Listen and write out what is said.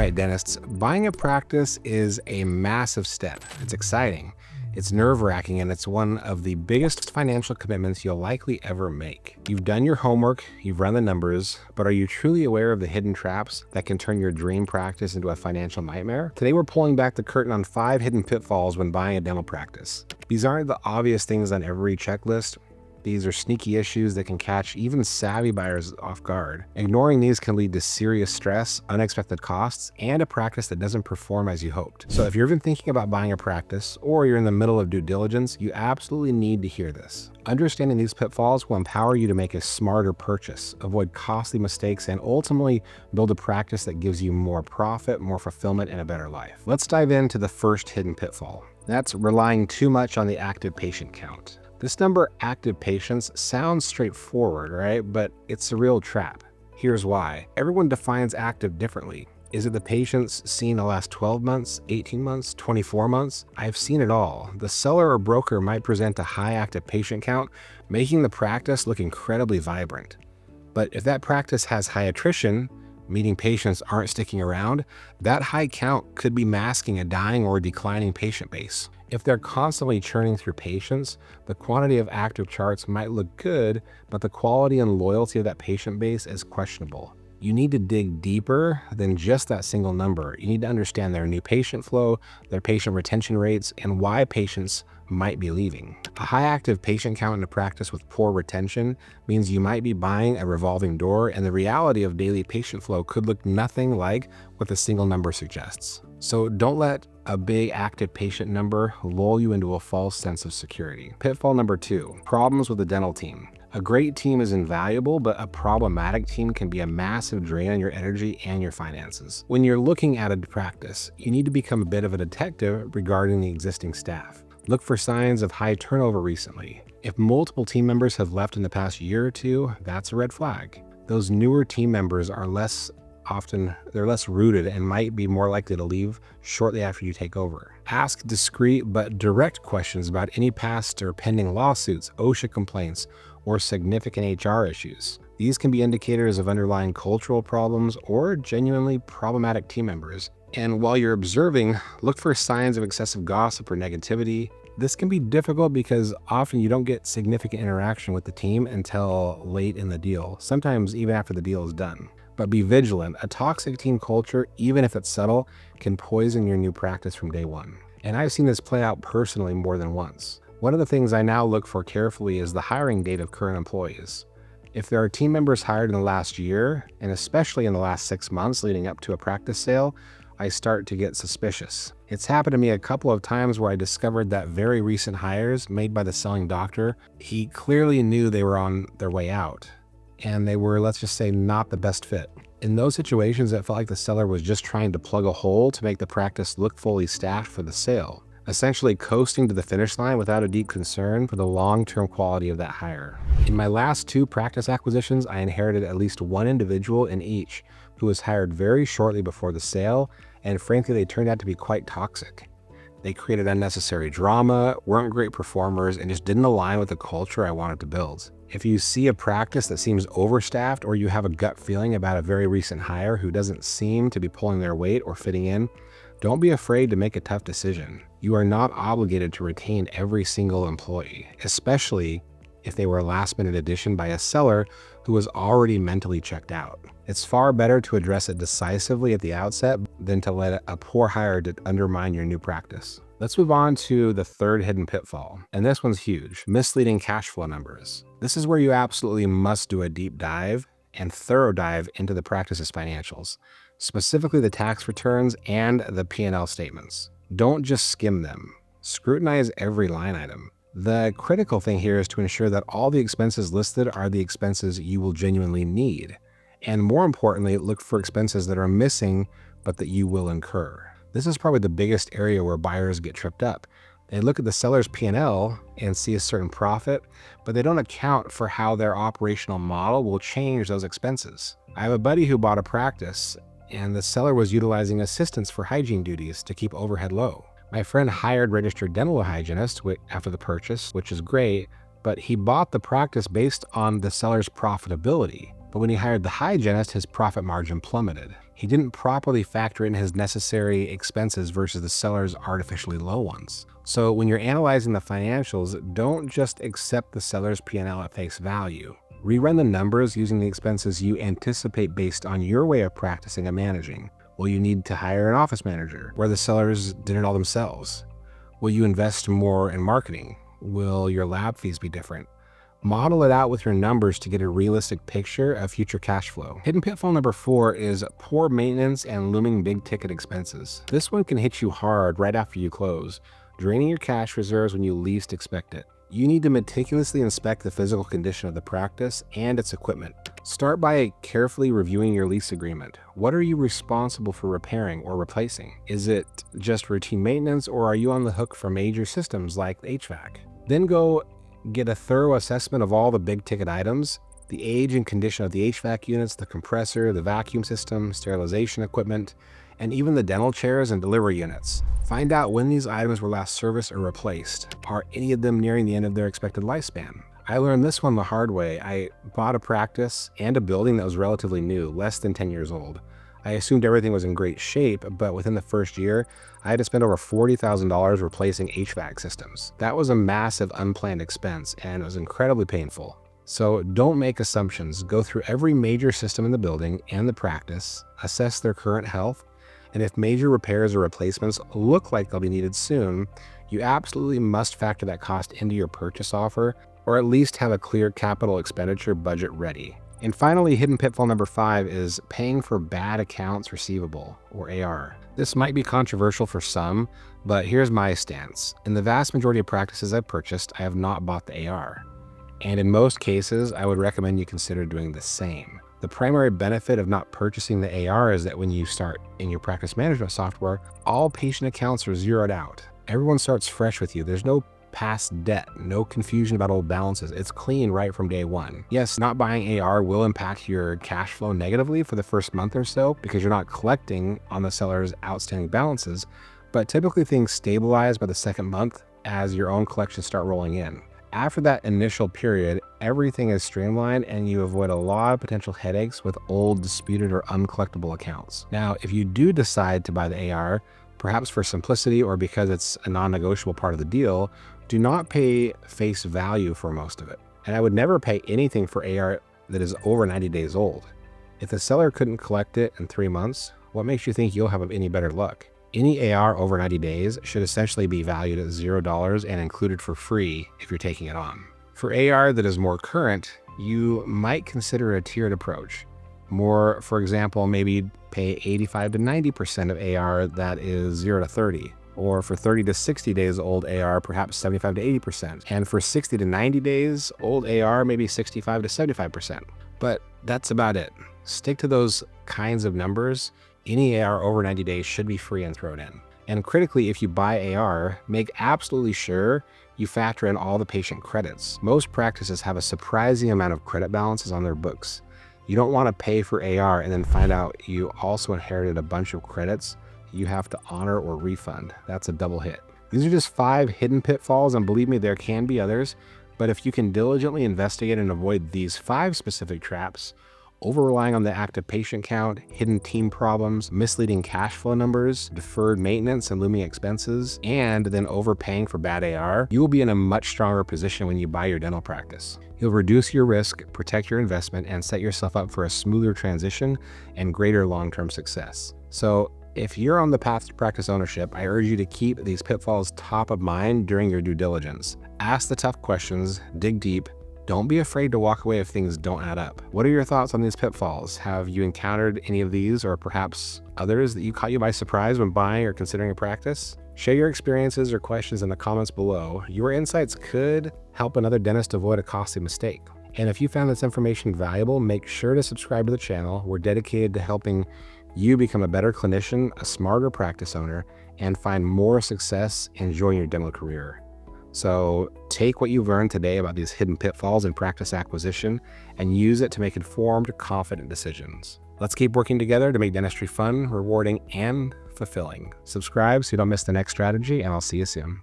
right, dentists, buying a practice is a massive step. It's exciting, it's nerve-wracking, and it's one of the biggest financial commitments you'll likely ever make. You've done your homework, you've run the numbers, but are you truly aware of the hidden traps that can turn your dream practice into a financial nightmare? Today, we're pulling back the curtain on 5 hidden pitfalls when buying a dental practice. These aren't the obvious things on every checklist. These are sneaky issues that can catch even savvy buyers off guard. Ignoring these can lead to serious stress, unexpected costs, and a practice that doesn't perform as you hoped. So if you're even thinking about buying a practice, or you're in the middle of due diligence, you absolutely need to hear this. Understanding these pitfalls will empower you to make a smarter purchase, avoid costly mistakes, and ultimately build a practice that gives you more profit, more fulfillment, and a better life. Let's dive into the first hidden pitfall. That's relying too much on the active patient count. This number, active patients, sounds straightforward, right? But it's a real trap. Here's why. Everyone defines active differently. Is it the patients seen the last 12 months, 18 months, 24 months? I've seen it all. The seller or broker might present a high active patient count, making the practice look incredibly vibrant. But if that practice has high attrition, meaning patients aren't sticking around, that high count could be masking a dying or declining patient base. If they're constantly churning through patients, the quantity of active charts might look good, but the quality and loyalty of that patient base is questionable. You need to dig deeper than just that single number. You need to understand their new patient flow, their patient retention rates, and why patients might be leaving. A high active patient count in a practice with poor retention means you might be buying a revolving door, and the reality of daily patient flow could look nothing like what the single number suggests. So don't let a big active patient number lull you into a false sense of security. Pitfall number 2, problems with the dental team. A great team is invaluable, but a problematic team can be a massive drain on your energy and your finances. When you're looking at a practice, you need to become a bit of a detective regarding the existing staff. Look for signs of high turnover recently. If multiple team members have left in the past year or two, that's a red flag. Those newer team members are less rooted and might be more likely to leave shortly after you take over. Ask discreet but direct questions about any past or pending lawsuits, OSHA complaints, or significant HR issues. These can be indicators of underlying cultural problems or genuinely problematic team members. And while you're observing, look for signs of excessive gossip or negativity. This can be difficult because often you don't get significant interaction with the team until late in the deal, sometimes even after the deal is done. But be vigilant. A toxic team culture, even if it's subtle, can poison your new practice from day one. And I've seen this play out personally more than once. One of the things I now look for carefully is the hiring date of current employees. If there are team members hired in the last year, and especially in the last 6 months leading up to a practice sale, I start to get suspicious. It's happened to me a couple of times where I discovered that very recent hires made by the selling doctor, he clearly knew they were on their way out, and they were, let's just say, not the best fit. In those situations, it felt like the seller was just trying to plug a hole to make the practice look fully staffed for the sale, essentially coasting to the finish line without a deep concern for the long-term quality of that hire. In my last 2 practice acquisitions, I inherited at least one individual in each who was hired very shortly before the sale, and frankly, they turned out to be quite toxic. They created unnecessary drama, weren't great performers, and just didn't align with the culture I wanted to build. If you see a practice that seems overstaffed, or you have a gut feeling about a very recent hire who doesn't seem to be pulling their weight or fitting in, don't be afraid to make a tough decision. You are not obligated to retain every single employee, especially if they were a last-minute addition by a seller who was already mentally checked out. It's far better to address it decisively at the outset than to let a poor hire undermine your new practice. Let's move on to the third hidden pitfall, and this one's huge: misleading cash flow numbers. This is where you absolutely must do a deep dive and thorough dive into the practice's financials, specifically the tax returns and the P&L statements. Don't just skim them. Scrutinize every line item. The critical thing here is to ensure that all the expenses listed are the expenses you will genuinely need. And more importantly, look for expenses that are missing but that you will incur. This is probably the biggest area where buyers get tripped up. They look at the seller's P&L and see a certain profit, but they don't account for how their operational model will change those expenses. I have a buddy who bought a practice, and the seller was utilizing assistants for hygiene duties to keep overhead low. My friend hired registered dental hygienist after the purchase, which is great, but he bought the practice based on the seller's profitability, But when he hired the hygienist, his profit margin plummeted. He didn't properly factor in his necessary expenses versus the seller's artificially low ones. So when you're analyzing the financials, don't just accept the seller's P&L at face value. Rerun the numbers using the expenses you anticipate based on your way of practicing and managing. Will you need to hire an office manager where the sellers did it all themselves? Will you invest more in marketing? Will your lab fees be different? Model it out with your numbers to get a realistic picture of future cash flow. Hidden pitfall number 4 is poor maintenance and looming big ticket expenses. This one can hit you hard right after you close, draining your cash reserves when you least expect it. You need to meticulously inspect the physical condition of the practice and its equipment. Start by carefully reviewing your lease agreement. What are you responsible for repairing or replacing? Is it just routine maintenance, or are you on the hook for major systems like HVAC? Then go get a thorough assessment of all the big ticket items, the age and condition of the HVAC units, the compressor, the vacuum system, sterilization equipment, and even the dental chairs and delivery units. Find out when these items were last serviced or replaced. Are any of them nearing the end of their expected lifespan? I learned this one the hard way. I bought a practice and a building that was relatively new, less than 10 years old. I assumed everything was in great shape, but within the first year, I had to spend over $40,000 replacing HVAC systems. That was a massive unplanned expense, and it was incredibly painful. So don't make assumptions. Go through every major system in the building and the practice, assess their current health, and if major repairs or replacements look like they'll be needed soon, you absolutely must factor that cost into your purchase offer, or at least have a clear capital expenditure budget ready. And finally, hidden pitfall number 5 is paying for bad accounts receivable, or AR. This might be controversial for some, but here's my stance. In the vast majority of practices I've purchased, I have not bought the AR. And in most cases, I would recommend you consider doing the same. The primary benefit of not purchasing the AR is that when you start in your practice management software, all patient accounts are zeroed out. Everyone starts fresh with you. There's no past debt, no confusion about old balances. It's clean right from day one. Yes, not buying AR will impact your cash flow negatively for the first month or so because you're not collecting on the seller's outstanding balances, but typically things stabilize by the second month as your own collections start rolling in. After that initial period, everything is streamlined and you avoid a lot of potential headaches with old, disputed, or uncollectible accounts. Now, if you do decide to buy the AR, perhaps for simplicity or because it's a non-negotiable part of the deal, do not pay face value for most of it. And I would never pay anything for AR that is over 90 days old. If the seller couldn't collect it in 3 months, what makes you think you'll have any better luck? Any AR over 90 days should essentially be valued at $0 and included for free if you're taking it on. For AR that is more current, you might consider a tiered approach. More, for example, maybe pay 85 to 90% of AR that is 0 to 30. Or for 30 to 60 days old AR, perhaps 75 to 80%. And for 60 to 90 days old AR, maybe 65 to 75%. But that's about it. Stick to those kinds of numbers. Any AR over 90 days should be free and thrown in. And critically, if you buy AR, make absolutely sure you factor in all the patient credits. Most practices have a surprising amount of credit balances on their books. You don't want to pay for AR and then find out you also inherited a bunch of credits you have to honor or refund. That's a double hit. These are just 5 hidden pitfalls, and believe me, there can be others, but if you can diligently investigate and avoid these 5 specific traps, over-relying on the active patient count, hidden team problems, misleading cash flow numbers, deferred maintenance and looming expenses, and then overpaying for bad AR, you will be in a much stronger position when you buy your dental practice. You'll reduce your risk, protect your investment, and set yourself up for a smoother transition and greater long-term success. So if you're on the path to practice ownership, I urge you to keep these pitfalls top of mind during your due diligence. Ask the tough questions, dig deep. Don't be afraid to walk away if things don't add up. What are your thoughts on these pitfalls? Have you encountered any of these or perhaps others that caught you by surprise when buying or considering a practice? Share your experiences or questions in the comments below. Your insights could help another dentist avoid a costly mistake. And if you found this information valuable, make sure to subscribe to the channel. We're dedicated to helping you become a better clinician, a smarter practice owner, and find more success enjoying your dental career. So take what you've learned today about these hidden pitfalls in practice acquisition and use it to make informed, confident decisions. Let's keep working together to make dentistry fun, rewarding, and fulfilling. Subscribe so you don't miss the next strategy, and I'll see you soon.